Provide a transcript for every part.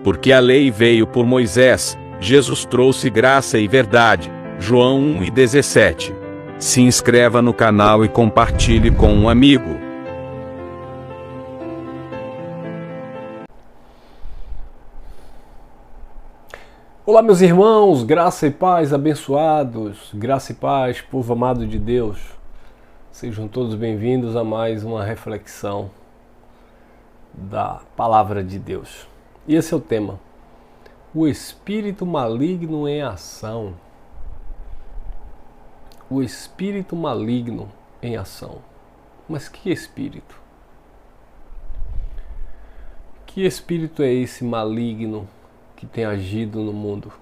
Porque a lei veio por Moisés, Jesus trouxe graça e verdade. João 1:17. Se inscreva no canal e compartilhe com um amigo. Olá, meus irmãos, graça e paz, abençoados, graça e paz, povo amado de Deus. Sejam todos bem-vindos a mais uma reflexão da Palavra de Deus. E esse é o tema: o espírito maligno em ação. O espírito maligno em ação. Mas que espírito? Que espírito é esse maligno que tem agido no mundo?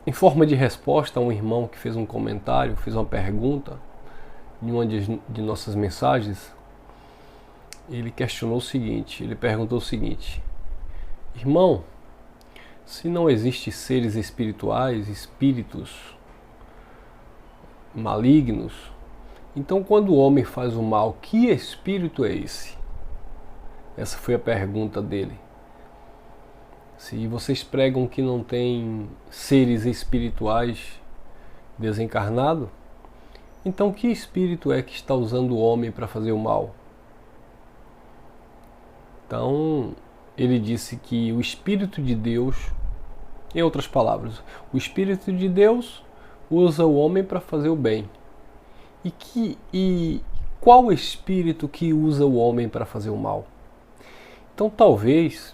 Em forma de resposta a um irmão que fez um comentário, fez uma pergunta em uma de nossas mensagens, ele questionou o seguinte, ele perguntou o seguinte: irmão, se não existem seres espirituais, espíritos malignos, então quando o homem faz o mal, que espírito é esse? Essa foi a pergunta dele. Se vocês pregam que não tem seres espirituais desencarnados, então que espírito é que está usando o homem para fazer o mal? Então, ele disse que o Espírito de Deus, em outras palavras, o Espírito de Deus usa o homem para fazer o bem. E qual espírito que usa o homem para fazer o mal? Então, talvez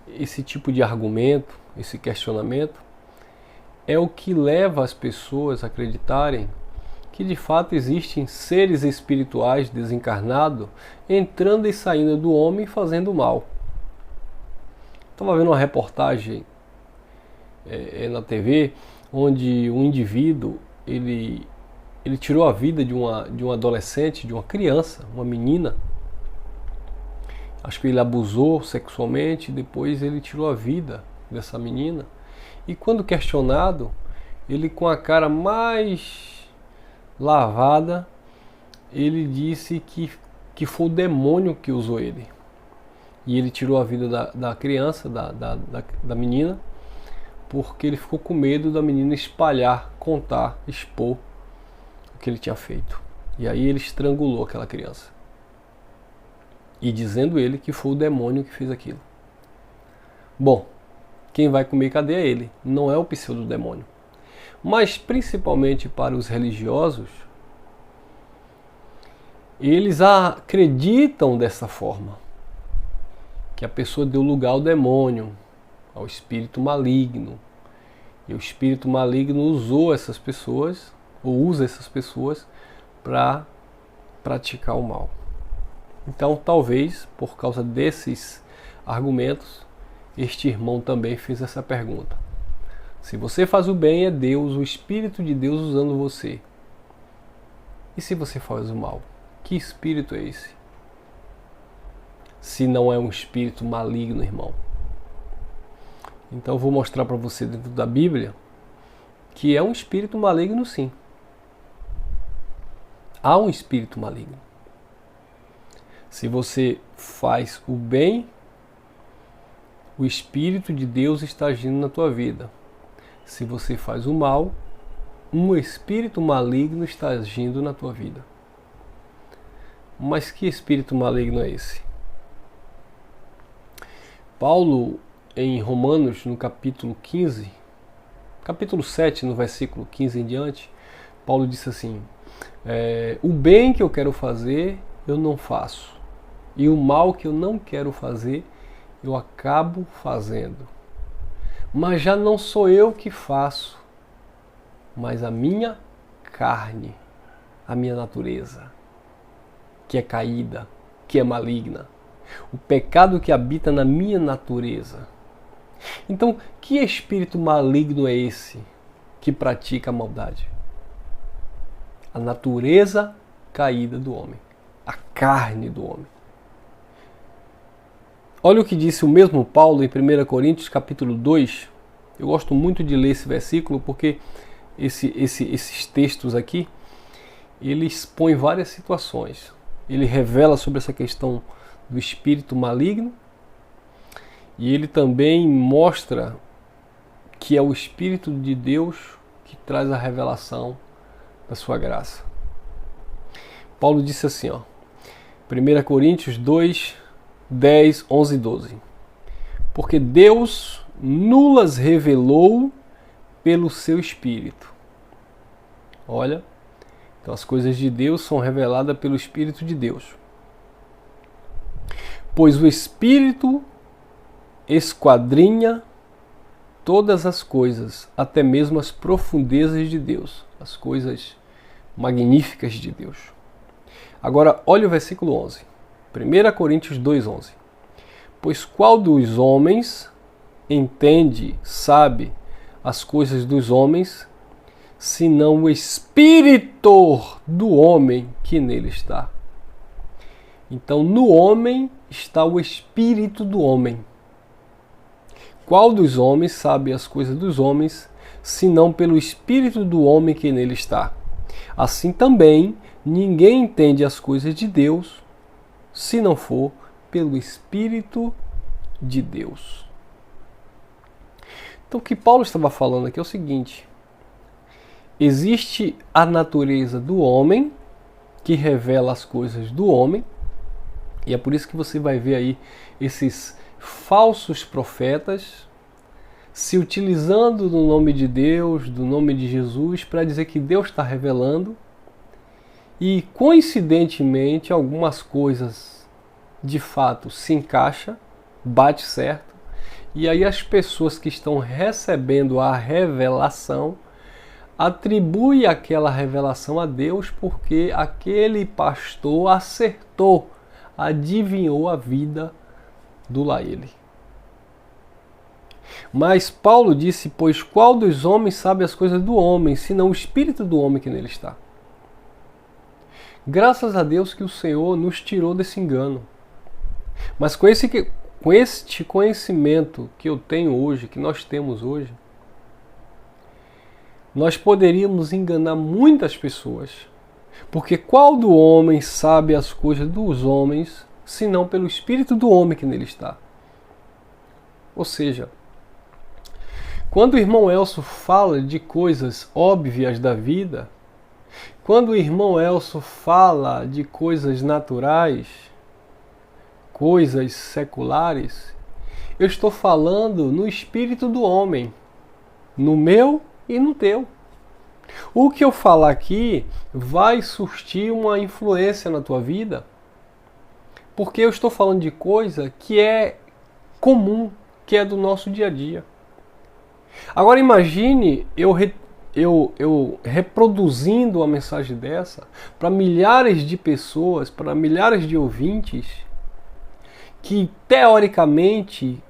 esse tipo de argumento, esse questionamento, é o que leva as pessoas a acreditarem que de fato existem seres espirituais desencarnados entrando e saindo do homem fazendo mal. Estava vendo uma reportagem na TV onde um indivíduo ele tirou a vida de um adolescente, de uma criança, uma menina. Acho que ele abusou sexualmente, depois ele tirou a vida dessa menina. E quando questionado, ele com a cara mais lavada, ele disse que foi o demônio que usou ele. E ele tirou a vida da criança, da menina, porque ele ficou com medo da menina espalhar, contar, expor o que ele tinha feito. E aí ele estrangulou aquela criança. E dizendo ele que foi o demônio que fez aquilo. Bom, quem vai comer cadeia é ele, não é o pseudo-demônio. Mas principalmente para os religiosos, eles acreditam dessa forma, que a pessoa deu lugar ao demônio, ao espírito maligno. E o espírito maligno usou essas pessoas, ou usa essas pessoas, para praticar o mal. Então, talvez, por causa desses argumentos, este irmão também fez essa pergunta. Se você faz o bem, é Deus, o Espírito de Deus usando você. E se você faz o mal, que espírito é esse? Se não é um espírito maligno, irmão. Então, eu vou mostrar para você dentro da Bíblia que é um espírito maligno, sim. Há um espírito maligno. Se você faz o bem, o Espírito de Deus está agindo na tua vida. Se você faz o mal, um espírito maligno está agindo na tua vida. Mas que espírito maligno é esse? Paulo, em Romanos, no capítulo 15, capítulo 7, no versículo 15 em diante, Paulo disse assim: o bem que eu quero fazer, eu não faço. E o mal que eu não quero fazer, eu acabo fazendo. Mas já não sou eu que faço, mas a minha carne, a minha natureza, que é caída, que é maligna. O pecado que habita na minha natureza. Então, que espírito maligno é esse que pratica a maldade? A natureza caída do homem, a carne do homem. Olha o que disse o mesmo Paulo em 1 Coríntios capítulo 2. Eu gosto muito de ler esse versículo porque esses textos aqui, ele expõe várias situações. Ele revela sobre essa questão do espírito maligno, e ele também mostra que é o Espírito de Deus que traz a revelação da sua graça. Paulo disse assim, 1 Coríntios 2, 10, 11 e 12. Porque Deus nulas revelou pelo seu Espírito. Olha, então as coisas de Deus são reveladas pelo Espírito de Deus. Pois o Espírito esquadrinha todas as coisas, até mesmo as profundezas de Deus, as coisas magníficas de Deus. Agora, olha o versículo 11. 1 Coríntios 2, 11. Pois qual dos homens entende, sabe as coisas dos homens, senão o Espírito do homem que nele está? Então, no homem está o Espírito do homem. Qual dos homens sabe as coisas dos homens, senão pelo Espírito do homem que nele está? Assim também, ninguém entende as coisas de Deus, se não for pelo Espírito de Deus. Então, o que Paulo estava falando aqui é o seguinte: existe a natureza do homem, que revela as coisas do homem, e é por isso que você vai ver aí esses falsos profetas se utilizando do nome de Deus, do nome de Jesus, para dizer que Deus está revelando, e coincidentemente algumas coisas de fato se encaixam, bate certo, e aí as pessoas que estão recebendo a revelação atribuem aquela revelação a Deus porque aquele pastor acertou, adivinhou a vida do Laele. Mas Paulo disse, pois qual dos homens sabe as coisas do homem, senão o Espírito do homem que nele está? Graças a Deus que o Senhor nos tirou desse engano. Mas com este conhecimento que eu tenho hoje, que nós temos hoje, nós poderíamos enganar muitas pessoas. Porque qual do homem sabe as coisas dos homens, senão pelo Espírito do homem que nele está? Ou seja, quando o irmão Elcio fala de coisas óbvias da vida, quando o irmão Elcio fala de coisas naturais, coisas seculares, eu estou falando no espírito do homem, no meu e no teu. O que eu falar aqui vai surtir uma influência na tua vida, porque eu estou falando de coisa que é comum, que é do nosso dia a dia. Agora imagine eu reproduzindo uma mensagem dessa para milhares de pessoas, para milhares de ouvintes que teoricamente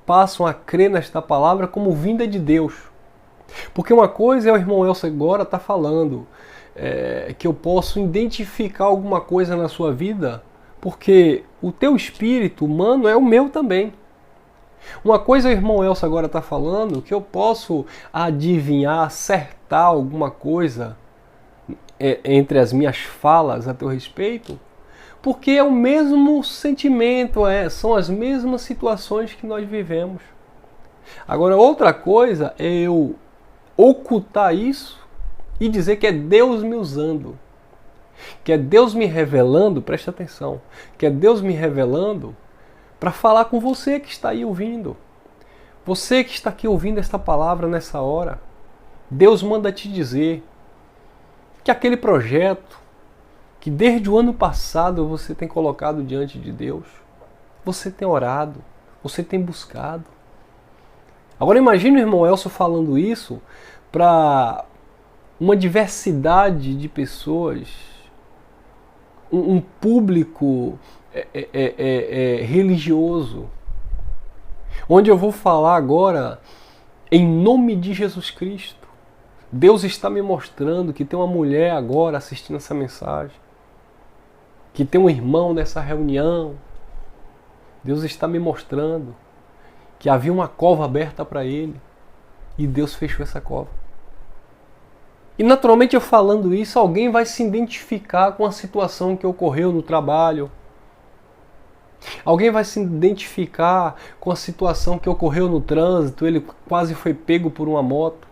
passam a crer nesta palavra como vinda de Deus. Porque uma coisa é o irmão Elcio agora está falando, que eu posso identificar alguma coisa na sua vida, porque o teu espírito humano é o meu também. Uma coisa o irmão Elcio agora está falando, que eu posso adivinhar, acertar alguma coisa entre as minhas falas a teu respeito, porque é o mesmo sentimento, são as mesmas situações que nós vivemos. Agora, outra coisa é eu ocultar isso e dizer que é Deus me usando, que é Deus me revelando, presta atenção, que é Deus me revelando para falar com você que está aí ouvindo. Você que está aqui ouvindo esta palavra nessa hora. Deus manda te dizer que aquele projeto que desde o ano passado você tem colocado diante de Deus, você tem orado, você tem buscado. Agora imagine o irmão Elcio falando isso para uma diversidade de pessoas, um público religioso, onde eu vou falar agora em nome de Jesus Cristo. Deus está me mostrando que tem uma mulher agora assistindo essa mensagem, que tem um irmão nessa reunião. Deus está me mostrando que havia uma cova aberta para ele e Deus fechou essa cova. E naturalmente eu falando isso, alguém vai se identificar com a situação que ocorreu no trabalho, Alguém vai se identificar com a situação que ocorreu no trânsito, ele quase foi pego por uma moto.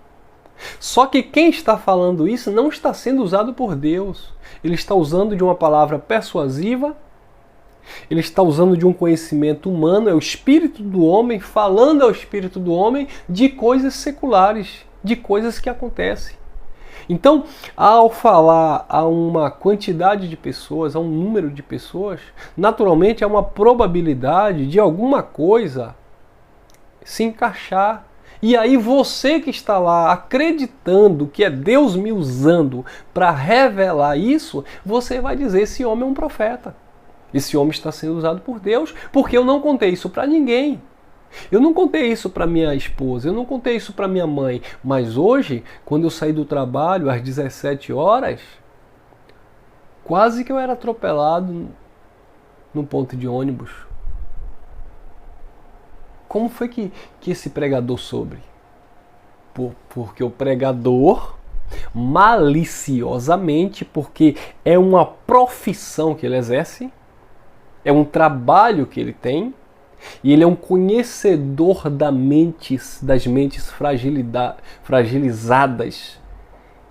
Só que quem está falando isso não está sendo usado por Deus. Ele está usando de uma palavra persuasiva, ele está usando de um conhecimento humano, é o espírito do homem falando ao espírito do homem de coisas seculares, de coisas que acontecem. Então, ao falar a uma quantidade de pessoas, a um número de pessoas, naturalmente há uma probabilidade de alguma coisa se encaixar. E aí você que está lá acreditando que é Deus me usando para revelar isso, você vai dizer, esse homem é um profeta. Esse homem está sendo usado por Deus, porque eu não contei isso para ninguém. Eu não contei isso para minha esposa, eu não contei isso para minha mãe, mas hoje, quando eu saí do trabalho às 17 horas, quase que eu era atropelado no ponto de ônibus. Como foi que esse pregador soube? Porque o pregador, maliciosamente, porque é uma profissão que ele exerce, é um trabalho que ele tem, e ele é um conhecedor das mentes fragilizadas,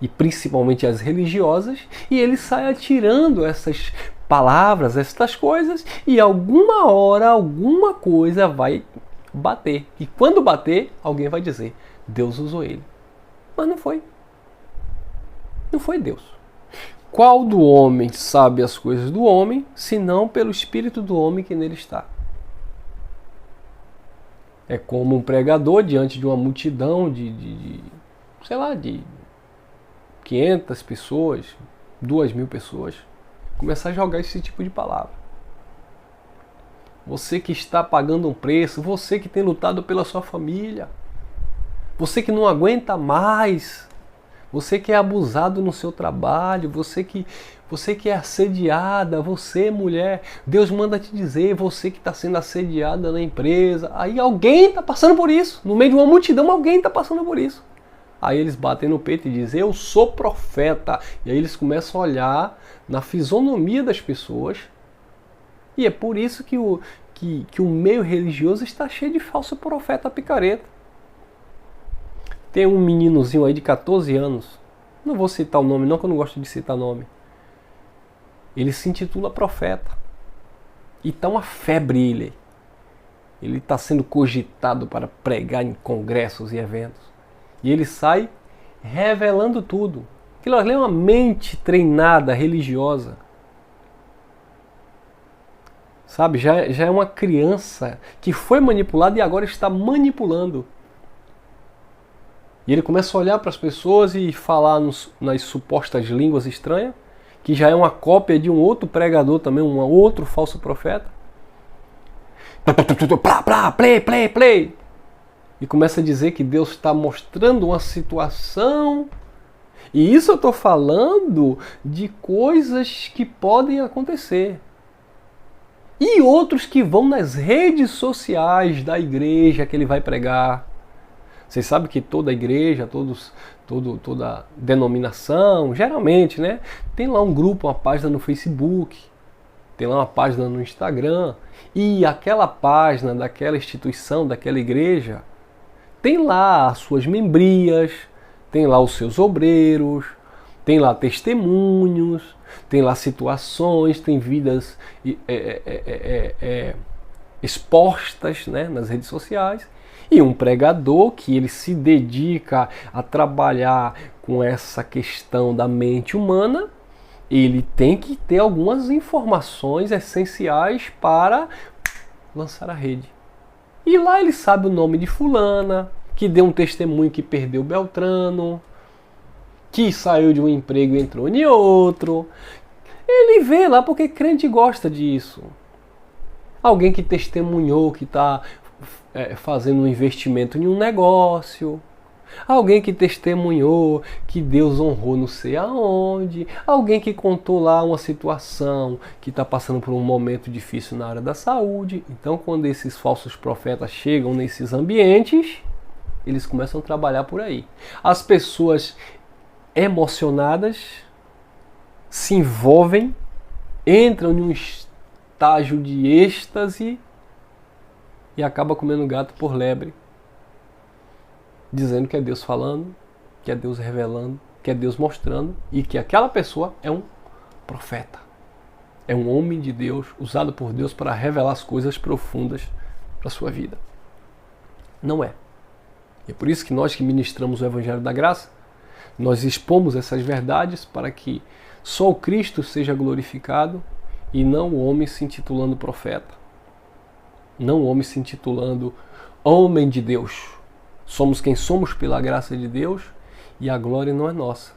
e principalmente as religiosas, e ele sai atirando essas palavras, essas coisas, e alguma hora, alguma coisa vai bater. E quando bater, alguém vai dizer, Deus usou ele. Mas não foi. Não foi Deus. Qual do homem sabe as coisas do homem, senão pelo espírito do homem que nele está? É como um pregador diante de uma multidão de 500 pessoas, 2.000 pessoas, começar a jogar esse tipo de palavra. Você que está pagando um preço, você que tem lutado pela sua família, você que não aguenta mais, você que é abusado no seu trabalho, você que é assediada, você mulher, Deus manda te dizer, você que está sendo assediada na empresa, aí alguém está passando por isso, no meio de uma multidão alguém está passando por isso. Aí eles batem no peito e dizem, eu sou profeta, e aí eles começam a olhar na fisionomia das pessoas, e é por isso que o meio religioso está cheio de falso profeta picareta. Tem um meninozinho aí de 14 anos, não vou citar o nome não, que eu não gosto de citar nome. Ele se intitula profeta. E está uma febre ele. Ele está sendo cogitado para pregar em congressos e eventos. E ele sai revelando tudo. Aquilo ali é uma mente treinada, religiosa. Sabe, já é uma criança que foi manipulada e agora está manipulando. E ele começa a olhar para as pessoas e falar nas supostas línguas estranhas, que já é uma cópia de um outro pregador também, um outro falso profeta. Play. E começa a dizer que Deus está mostrando uma situação. E isso eu estou falando de coisas que podem acontecer. E outros que vão nas redes sociais da igreja que ele vai pregar. Vocês sabem que toda igreja, toda denominação, geralmente, né, tem lá um grupo, uma página no Facebook, tem lá uma página no Instagram, e aquela página daquela instituição, daquela igreja, tem lá as suas membrias, tem lá os seus obreiros, tem lá testemunhos, tem lá situações, tem vidas expostas, né, nas redes sociais. E um pregador que ele se dedica a trabalhar com essa questão da mente humana, ele tem que ter algumas informações essenciais para lançar a rede. E lá ele sabe o nome de fulana, que deu um testemunho que perdeu Beltrano, que saiu de um emprego e entrou em outro. Ele vê lá porque crente gosta disso. Alguém que testemunhou que está fazendo um investimento em um negócio. Alguém que testemunhou que Deus honrou não sei aonde. Alguém que contou lá uma situação que está passando por um momento difícil na área da saúde. Então, quando esses falsos profetas chegam nesses ambientes, eles começam a trabalhar por aí. As pessoas emocionadas se envolvem, entram estágio de êxtase e acaba comendo gato por lebre, dizendo que é Deus falando, que é Deus revelando, que é Deus mostrando e que aquela pessoa é um profeta. É um homem de Deus, usado por Deus para revelar as coisas profundas para a sua vida. Não é. E é por isso que nós que ministramos o Evangelho da Graça, nós expomos essas verdades para que só o Cristo seja glorificado e não o homem se intitulando profeta. Não o homem se intitulando homem de Deus. Somos quem somos pela graça de Deus e a glória não é nossa.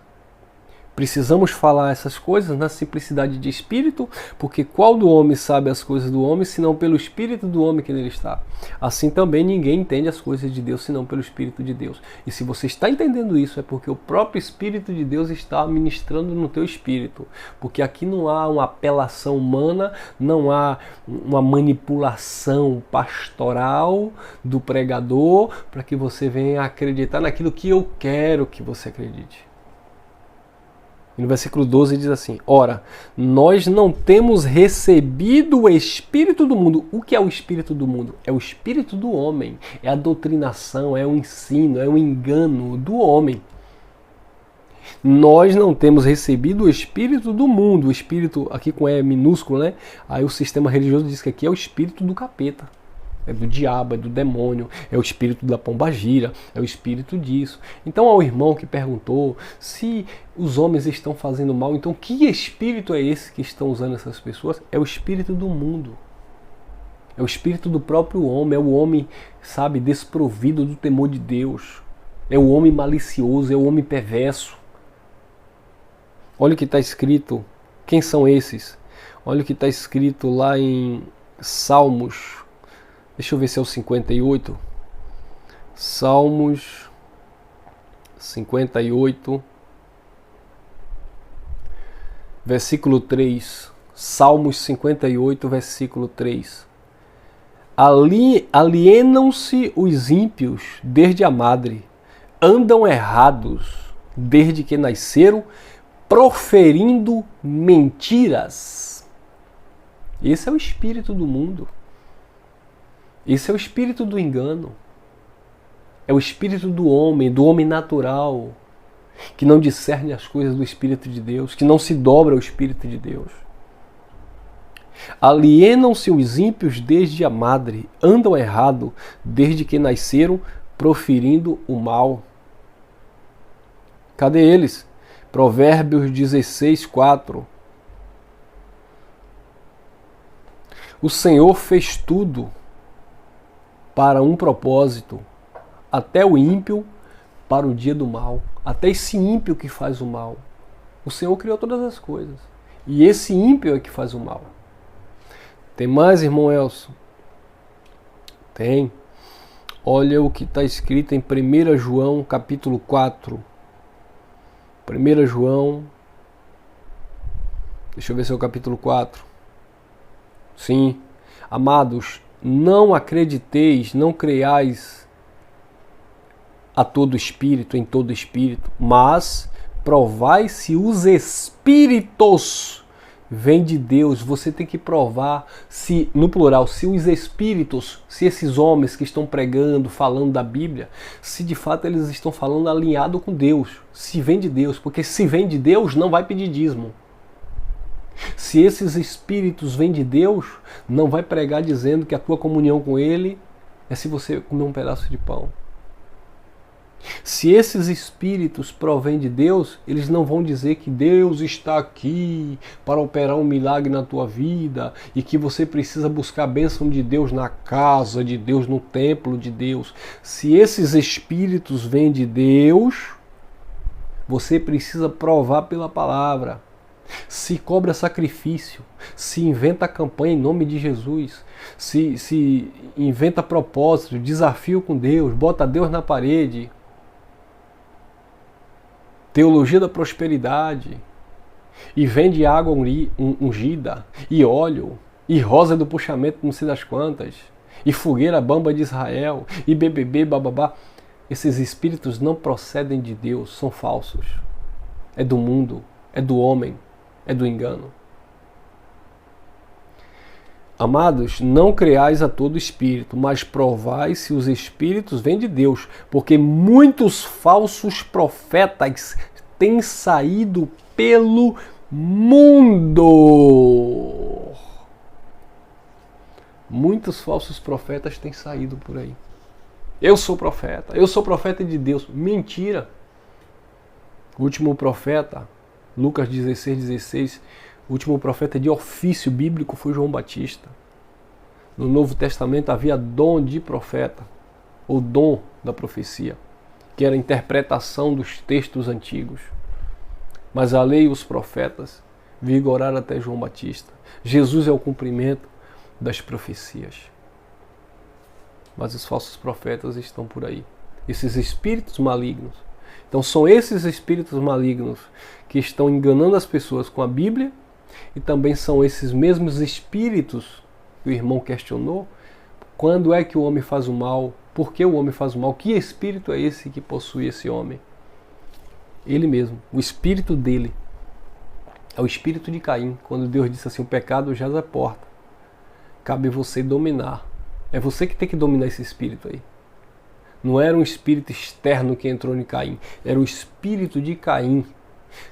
Precisamos falar essas coisas na simplicidade de espírito, porque qual do homem sabe as coisas do homem, senão pelo espírito do homem que nele está? Assim também ninguém entende as coisas de Deus, senão pelo espírito de Deus. E se você está entendendo isso, é porque o próprio espírito de Deus está ministrando no teu espírito. Porque aqui não há uma apelação humana, não há uma manipulação pastoral do pregador para que você venha acreditar naquilo que eu quero que você acredite. E no versículo 12 diz assim: ora, nós não temos recebido o espírito do mundo. O que é o espírito do mundo? É o espírito do homem. É a doutrinação, é o ensino, é o engano do homem. Nós não temos recebido o espírito do mundo. O espírito, aqui com E minúsculo, né? Aí o sistema religioso diz que aqui é o espírito do capeta. É do diabo, é do demônio, é o espírito da pombagira, é o espírito disso. Então ao irmão que perguntou se os homens estão fazendo mal, então que espírito é esse que estão usando essas pessoas? É o espírito do mundo. É o espírito do próprio homem, é o homem, sabe, desprovido do temor de Deus. É o homem malicioso, é o homem perverso. Olha o que está escrito. Quem são esses? Olha o que está escrito lá em Salmos. Deixa eu ver se é o 58. Salmos 58, versículo 3. Salmos 58, versículo 3. Alienam-se os ímpios desde a madre, andam errados desde que nasceram, proferindo mentiras. Esse é o espírito do mundo. Esse é o espírito do engano. É o espírito do homem natural, que não discerne as coisas do Espírito de Deus, que não se dobra ao Espírito de Deus. Alienam-se os ímpios desde a madre, andam errado desde que nasceram, proferindo o mal. Cadê eles? Provérbios 16, 4. O Senhor fez tudo para um propósito, até o ímpio para o dia do mal, até esse ímpio que faz o mal. O Senhor criou todas as coisas, e esse ímpio é que faz o mal. Tem mais, irmão Elson? Tem. Olha o que está escrito em 1 João capítulo 4. 1 João, deixa eu ver se é o capítulo 4. Sim. Amados, não acrediteis, não creiais a todo espírito, em todo espírito, mas provai se os espíritos vêm de Deus. Você tem que provar se, no plural, se os espíritos, se esses homens que estão pregando, falando da Bíblia, se de fato eles estão falando alinhado com Deus, se vem de Deus, porque se vem de Deus não vai pedir dízimo. Se esses espíritos vêm de Deus, não vai pregar dizendo que a tua comunhão com Ele é se você comer um pedaço de pão. Se esses espíritos provêm de Deus, eles não vão dizer que Deus está aqui para operar um milagre na tua vida e que você precisa buscar a bênção de Deus na casa de Deus, no templo de Deus. Se esses espíritos vêm de Deus, você precisa provar pela palavra. Se cobra sacrifício, se inventa campanha em nome de Jesus, se inventa propósito, desafio com Deus, bota Deus na parede, teologia da prosperidade, e vende água ungida, e óleo, e rosa do puxamento não sei das quantas, e fogueira bamba de Israel, e BBB, bababá. Esses espíritos não procedem de Deus, são falsos. É do mundo, é do homem, é do engano. Amados, não creais a todo espírito, mas provai se os espíritos vêm de Deus, porque muitos falsos profetas têm saído pelo mundo. Muitos falsos profetas têm saído por aí. Eu sou profeta de Deus. Mentira. O último profeta, Lucas 16:16, o último profeta de ofício bíblico foi João Batista. No Novo Testamento havia dom de profeta, ou dom da profecia, que era a interpretação dos textos antigos. Mas a lei e os profetas vigoraram até João Batista. Jesus é o cumprimento das profecias. Mas os falsos profetas estão por aí. Esses espíritos malignos. Então são esses espíritos malignos que estão enganando as pessoas com a Bíblia, e também são esses mesmos espíritos que o irmão questionou. Quando é que o homem faz o mal? Por que o homem faz o mal? Que espírito é esse que possui esse homem? Ele mesmo, o espírito dele. É o espírito de Caim. Quando Deus disse assim, o pecado jaz à porta. Cabe você dominar. É você que tem que dominar esse espírito aí. Não era um espírito externo que entrou em Caim. Era o espírito de Caim.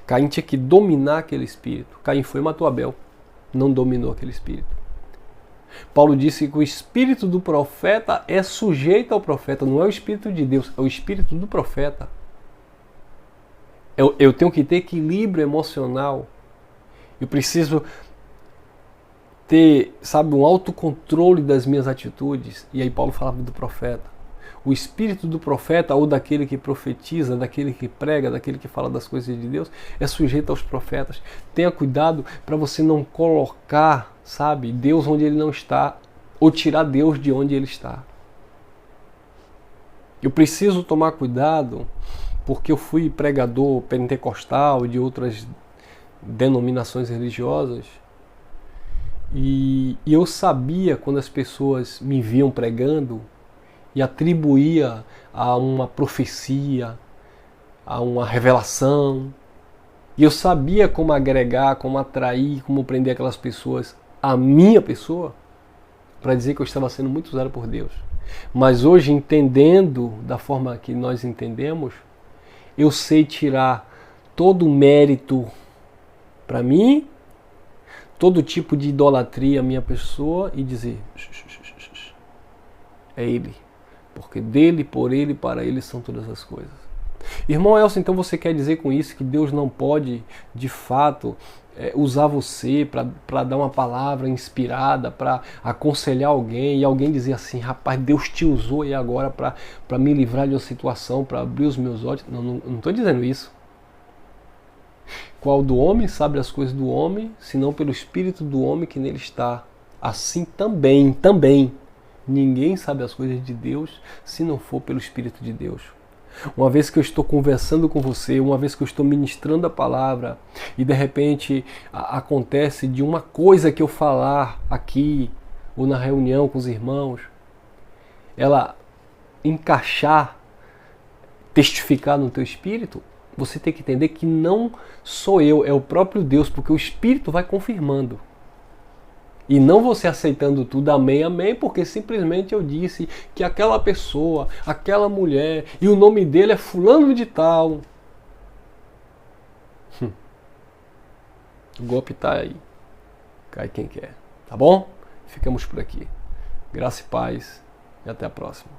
Caim tinha que dominar aquele espírito. Caim foi e matou Abel. Não dominou aquele espírito. Paulo disse que o espírito do profeta é sujeito ao profeta. Não é o espírito de Deus, é o espírito do profeta. Eu tenho que ter equilíbrio emocional. Eu preciso ter, um autocontrole das minhas atitudes. E aí Paulo falava do profeta. O espírito do profeta, ou daquele que profetiza, daquele que prega, daquele que fala das coisas de Deus, é sujeito aos profetas. Tenha cuidado para você não colocar, Deus onde ele não está, ou tirar Deus de onde ele está. Eu preciso tomar cuidado, porque eu fui pregador pentecostal de outras denominações religiosas, e eu sabia quando as pessoas me viam pregando e atribuía a uma profecia, a uma revelação, e eu sabia como agregar, como atrair, como prender aquelas pessoas à minha pessoa, para dizer que eu estava sendo muito usado por Deus. Mas hoje, entendendo da forma que nós entendemos, eu sei tirar todo o mérito para mim, todo tipo de idolatria à minha pessoa e dizer, é Ele. Porque dele, por ele, para ele são todas as coisas. Irmão Elcio, então você quer dizer com isso que Deus não pode, de fato, usar você para dar uma palavra inspirada, para aconselhar alguém, e alguém dizer assim, rapaz, Deus te usou aí agora para me livrar de uma situação, para abrir os meus olhos? Não estou dizendo isso. Qual do homem sabe as coisas do homem, senão pelo espírito do homem que nele está? Assim também, ninguém sabe as coisas de Deus se não for pelo Espírito de Deus. Uma vez que eu estou conversando com você, uma vez que eu estou ministrando a palavra, e de repente acontece de uma coisa que eu falar aqui, ou na reunião com os irmãos, ela encaixar, testificar no teu espírito, você tem que entender que não sou eu, é o próprio Deus, porque o Espírito vai confirmando. E não você aceitando tudo, amém, amém, porque simplesmente eu disse que aquela pessoa, aquela mulher, e o nome dele é fulano de tal. O golpe tá aí. Cai quem quer. Tá bom? Ficamos por aqui. Graça e paz e até a próxima.